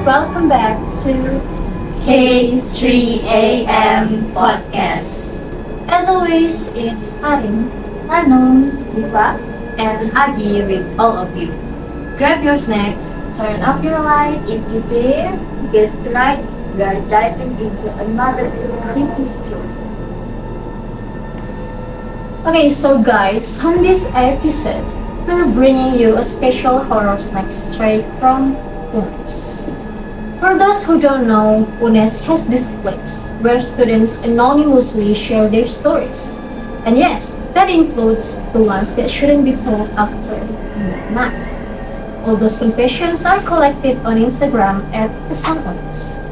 Welcome back to Case 3 AM Podcast. As always, it's Arina, Ranum, Diva, and Aggi with all of you. Grab your snacks. turn off your light if you dare, because tonight we are diving into another creepy story. Okay, so guys, on this episode, we're bringing you a special horror snack straight from Unnes. For those who don't know, Unnes has this place where students anonymously share their stories. And yes, that includes the ones that shouldn't be told after midnight. All those confessions are collected on Instagram at Unnes.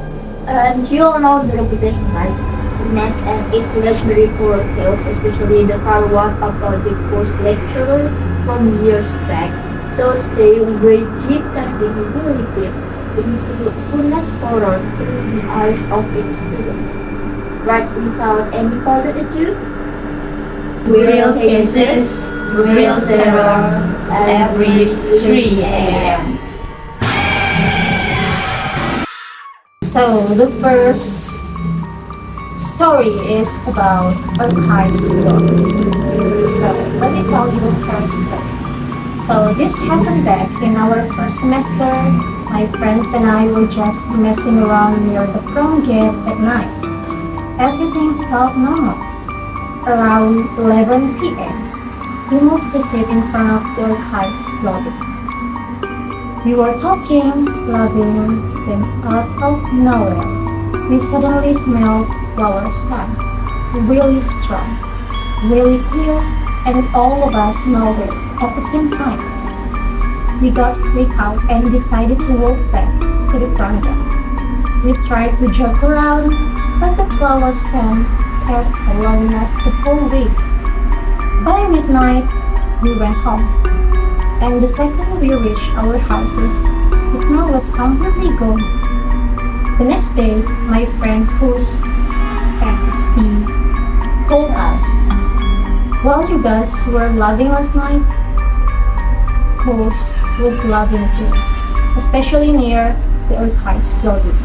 And you all know the reputation, right? Unnes and its legendary horror tales, especially the viral one about the ghost lecturer from years back. So today we're deep diving really deep into Unnes horror through the eyes of its students. Right, without any further ado, Real cases, real terror, every 3 AM. So the first story is about archives blog. So let me tell you the first story. So this happened back in our first semester. My friends and I were just messing around near the prom gate at night. Everything felt normal. Around 11 p.m., we moved to sit in front of the archives building. We were talking, laughing, then out of nowhere, we suddenly smelled flower scent, really strong, really clear, and all of us smelled it at the same time. We got freaked out and decided to walk back to the front door. We tried to joke around, but the flower scent kept following us the whole week. By midnight, we went home, and the second we reached our houses, the smell was completely gone. The next day, my friend who's MC told us, while you guys were loving last night, Rose was loving too, especially near the archives building.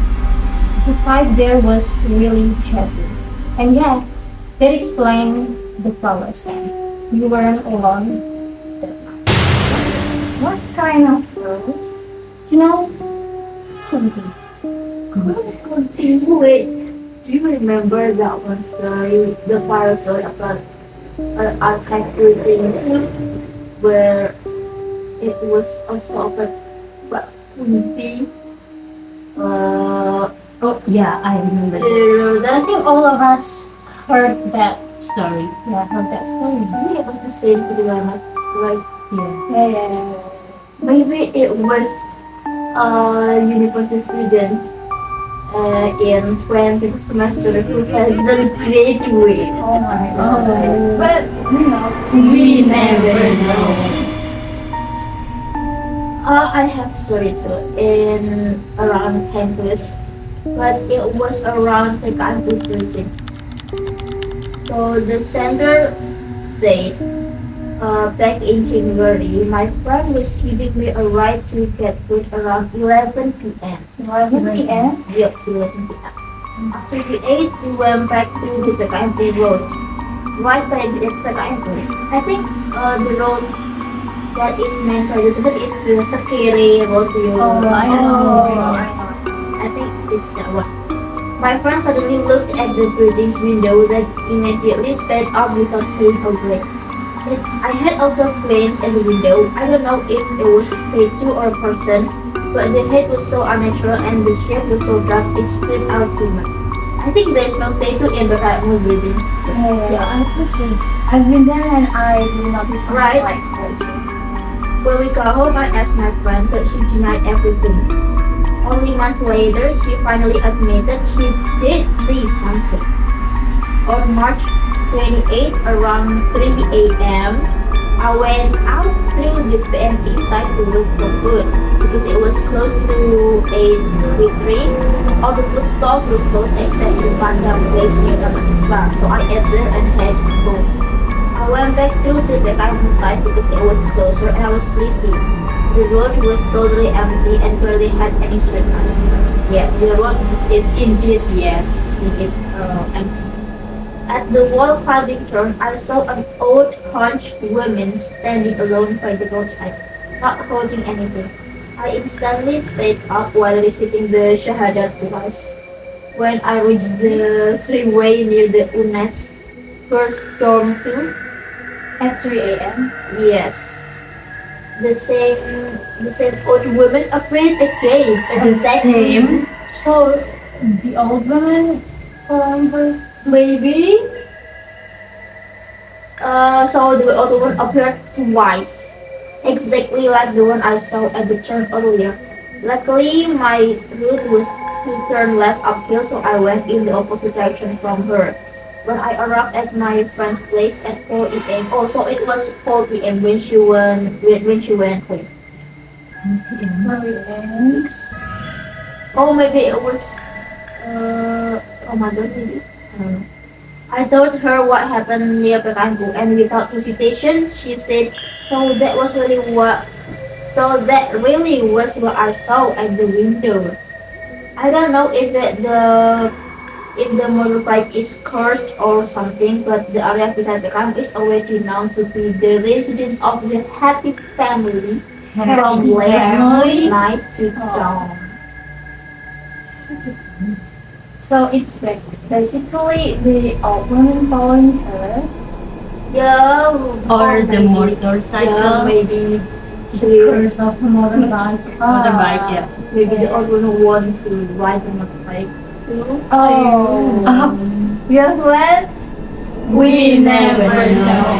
The vibe there was really heavy. And yeah, that explained the flower scent. You weren't alone that night. what kind of rose? You know, could be. Wait, do you remember that one story, the viral story about an archive building too, where it was also about what could be? Oh yeah, I remember Do you remember I that? think all of us heard that. story. Yeah, heard that story. Maybe it was the same drama, like Yeah. maybe it was university students in 20th semester who hasn't graduated. Oh my God. But you know, We never know. I have story too in around campus, but it was around the campus building. So the sender said, back in January, my friend was giving me a ride to get food around 11 p.m. 11 p.m. Yep, 11 p.m. After we ate, we went back to the Pekante Road. Right by the Pekante. I think the road that is meant by the sender is the Sakere Road. Oh, I know. I think it's that one. My friend suddenly looked at the building's window, then immediately sped up without saying a word. I had also glanced at the window. I don't know if it was a statue or a person, but the head was so unnatural and the shape was so dark it stood out too much. I think there's no statue in the Ranum building. Yeah, I think so. I've been there and I did not be something Right. like statue. When we got home, I asked my friend, but she denied everything. Only months later, she finally admitted she did see something. On March 28, around 3 a.m., I went out through the PNP side to look for food. because it was close to a tree. All the food stalls were closed except the Bandang place near number 6 so I ate there and headed home. I went back through the Ranum side because it was closer and I was sleepy. The road was totally empty and barely had any street cars. Yeah, the road is indeed empty. At the wall climbing turn, I saw an old hunched woman standing alone by the roadside, not holding anything. I instantly sped up while reciting the Shahadat twice. When I reached the freeway near the Unnes first dorm too, At 3 a.m. yes, the same old woman appeared again. The same? So the old woman following her. Maybe. So the old woman appeared twice, exactly like the one I saw at the turn earlier. Luckily, my route was to turn left uphill, so I went in the opposite direction from her. When I arrived at my friend's place at 4 p.m. Oh, so it was 4 p.m. when she went home. Oh, maybe it was Ramadan, maybe. I don't know. I told her what happened near Pekanku, and without hesitation, she said, "So that really was what I saw at the window." I don't know if the motorbike is cursed or something, but the area beside the camp is already known to be the residence of the happy family from late night to dawn. So it's basically the old woman following her. Yeah, Or the maybe. motorcycle. Yeah, maybe. Curse of the motorbike. Motorbike, yeah. Maybe the old woman wants to ride the motorbike too. Oh. Guess what? We never know.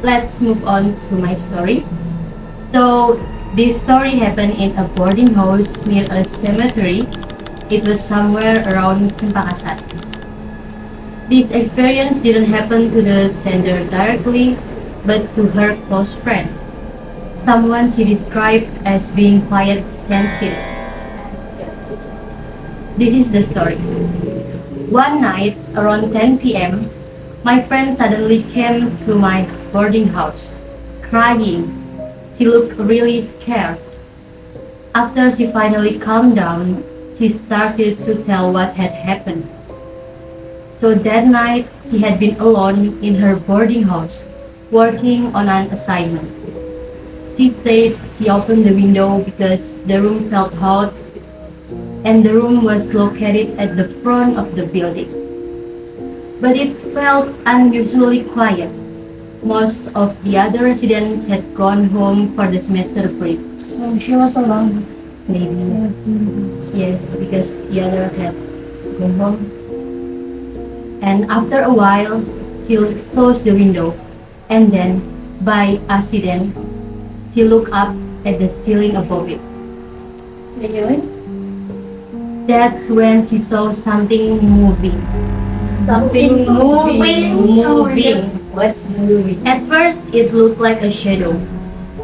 Let's move on to my story. So, this story happened in a boarding house near a cemetery. It was somewhere around Cempakasan. This experience didn't happen to the sender directly, but to her close friend, someone she described as being quite sensitive. This is the story. One night, around 10 p.m., my friend suddenly came to my boarding house, crying. She looked really scared. After she finally calmed down, she started to tell what had happened. So that night, she had been alone in her boarding house, working on an assignment. She said she opened the window because the room felt hot, and the room was located at the front of the building. But it felt unusually quiet. Most of the other residents had gone home for the semester break. So she was alone. Maybe. Yes, because the other had gone home. And after a while, she closed the window, and then, by accident, she looked up at the ceiling above it. Really? That's when she saw something moving. Something moving. What's moving? At first, it looked like a shadow,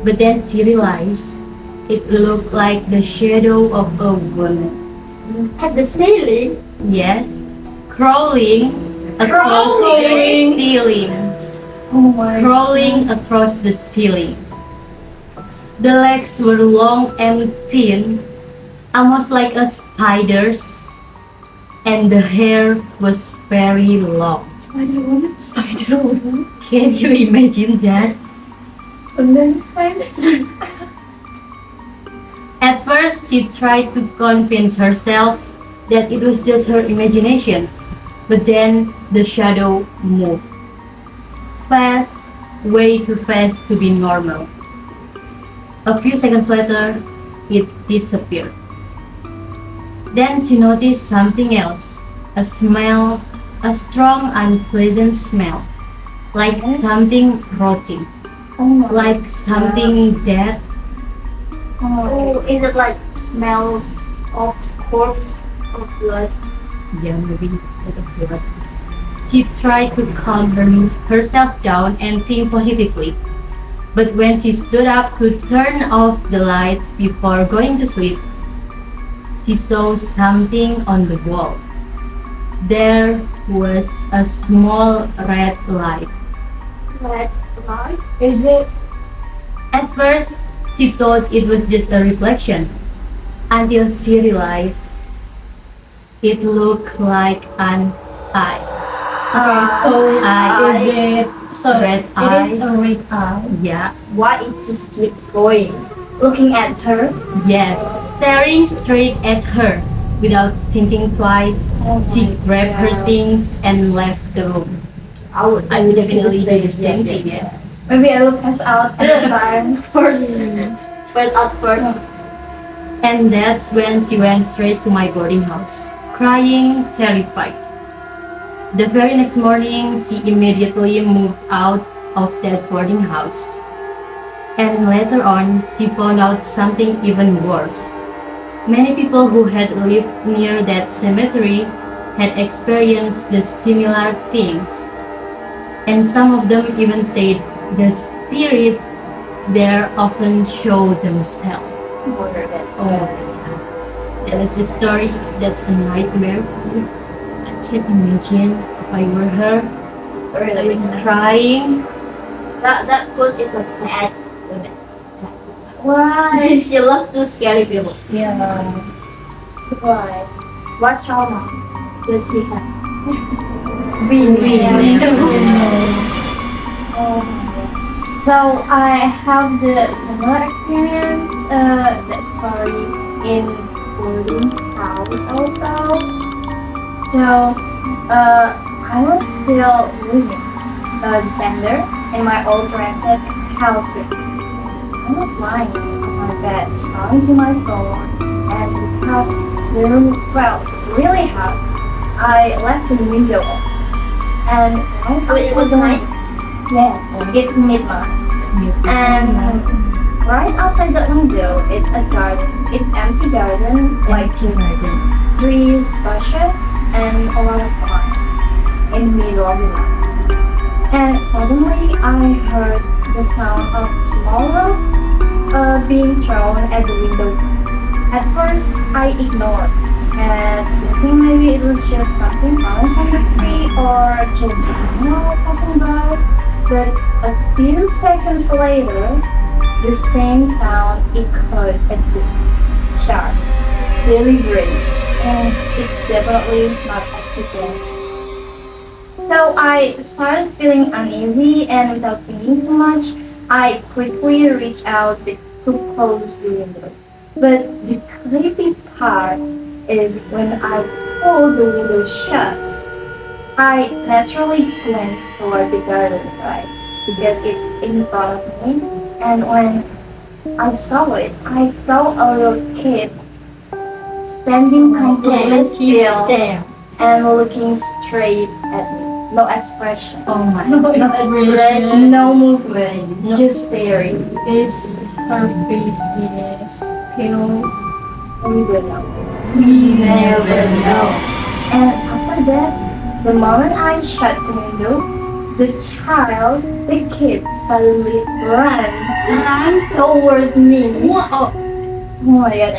but then she realized it looked like the shadow of a woman. At the ceiling? Yes, crawling across the ceiling. Oh my. Crawling across the ceiling. The legs were long and thin, almost like a spider's, and the hair was very long. Spider-Woman? Spider-Woman? Can you imagine that? Sometimes spider. At first, she tried to convince herself that it was just her imagination, but then the shadow moved. Fast, way too fast to be normal. A few seconds later, it disappeared. Then she noticed something else, a smell, a strong, unpleasant smell, like something rotting, Oh my. like something dead. Oh, is it like smells of corpse or blood? Yeah, maybe a bit of blood. She tried to calm herself down and think positively, But when she stood up to turn off the light before going to sleep, she saw something on the wall. There was a small red light. Red light? Is it? At first, she thought it was just a reflection, until she realized it looked like an eye. Okay, so eye. is it? So Red it eye. is a red eye. Yeah, Why it just keeps going? Looking at her? yes, staring straight at her without thinking twice. Oh She my grabbed her God. things and left the room. I would definitely do the same thing. Yeah. Maybe I will pass out at the time first. Went out first. And that's when she went straight to my boarding house, crying, terrified. The very next morning, she immediately moved out of that boarding house. And later on, she found out something even worse. Many people who had lived near that cemetery had experienced the similar things. And some of them even said the spirits there often show themselves. Wonder that's Oh, that is a story that's a nightmare for me. I can't imagine if I were her, really. crying. That close is a bad woman. Why? She loves to scary people. Yeah. Why? What trauma does he have? We never Oh my God. So I have the similar experience, that story in boarding house also. So I was still living December in my old rented house with me. I was lying on my bed, scrolling to my phone, and because the room felt really hot, I left the window open. And right it was outside the yes, it's midnight. And right outside the window, it's a garden. It's empty garden, like just trees, bushes, and a lot of corn in the middle of the night. And suddenly I heard the sound of small rocks being thrown at the window. At first, I ignored and thinking maybe it was just something falling from the tree or just an animal passing by. But a few seconds later, the same sound echoed again, sharp, deliberate, and it's definitely not accidental. So I started feeling uneasy, and without thinking too much, I quickly reached out to close the window. But the creepy part is when I pulled the window shut, I naturally glanced toward the garden, right? Because it's in front of me. And when I saw it, I saw a little kid standing completely still and looking straight at me. No expression. Oh my No God. expression. No movement. Just staring. Is her face is pale? We don't know. We Never know. And after that, the moment I shut the window, the kid suddenly ran toward me. Oh my God.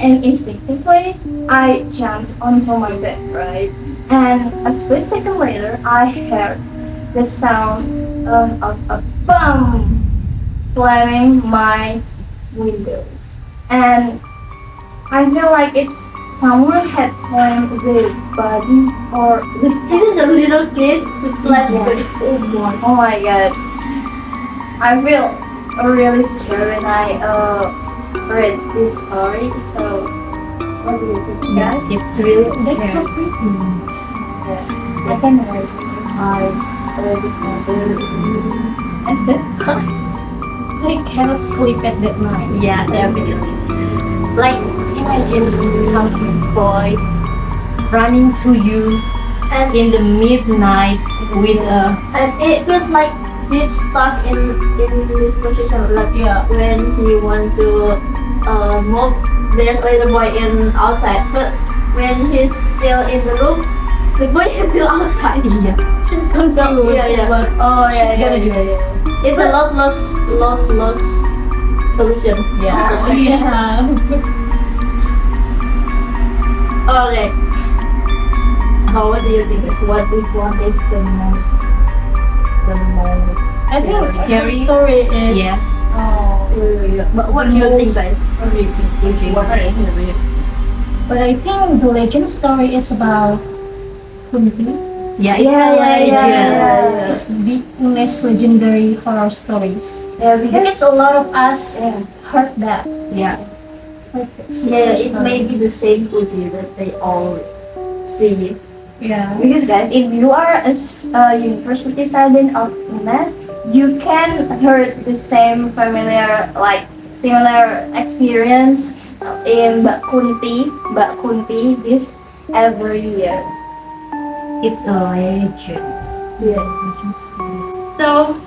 And instinctively, I jumped onto my bed, right? And a split second later, I heard the sound of a bum slamming my windows. And I feel like it's someone had slammed the body or isn't the little kid who slammed the oh my God. I feel really scared when I read this story. So what do you think? Yeah, it's really That's so scary. creepy. I can imagine if I read this novel At that time, I cannot sleep at that night. Yeah, definitely. Like, imagine some boy running to you and in the midnight with a it feels like he's stuck in this position, like Yeah. when he wants to move. There's a little boy in outside, but when he's still in the room, the boy is still outside. yeah. She's confused. Yeah. But Oh yeah, she's yeah, gonna do yeah, yeah. It's a loss solution. Yeah. Yeah. Okay. What do you think? Which one is the most? I think Scary? the story is. Yes. But what do you think, guys? What do you think? What is? But I think the legend story is about Kunti. Yeah, it's a legend. yeah. It's the Unnes legendary horror stories. Yeah, because Because a lot of us yeah, heard that. Yeah. it may be the same Kuti that they all see. Yeah. Because guys, if you are a university student of Unnes, you can heard the same similar experience in Mbak Kunti this every year. It's a legend. Yeah. So,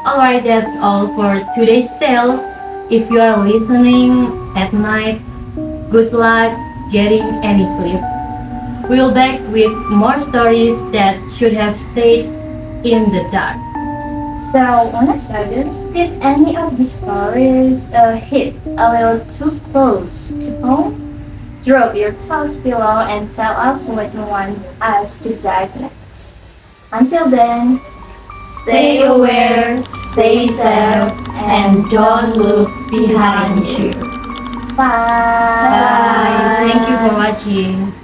alright, that's all for today's tale. If you are listening at night, good luck getting any sleep. We'll back with more stories that should have stayed in the dark. So, Unnes students, did any of the stories hit a little too close to home? Drop your thoughts below and tell us what you want us to dive next. Until then, Stay aware, stay safe, and don't look behind you. bye. Bye. Thank you for watching.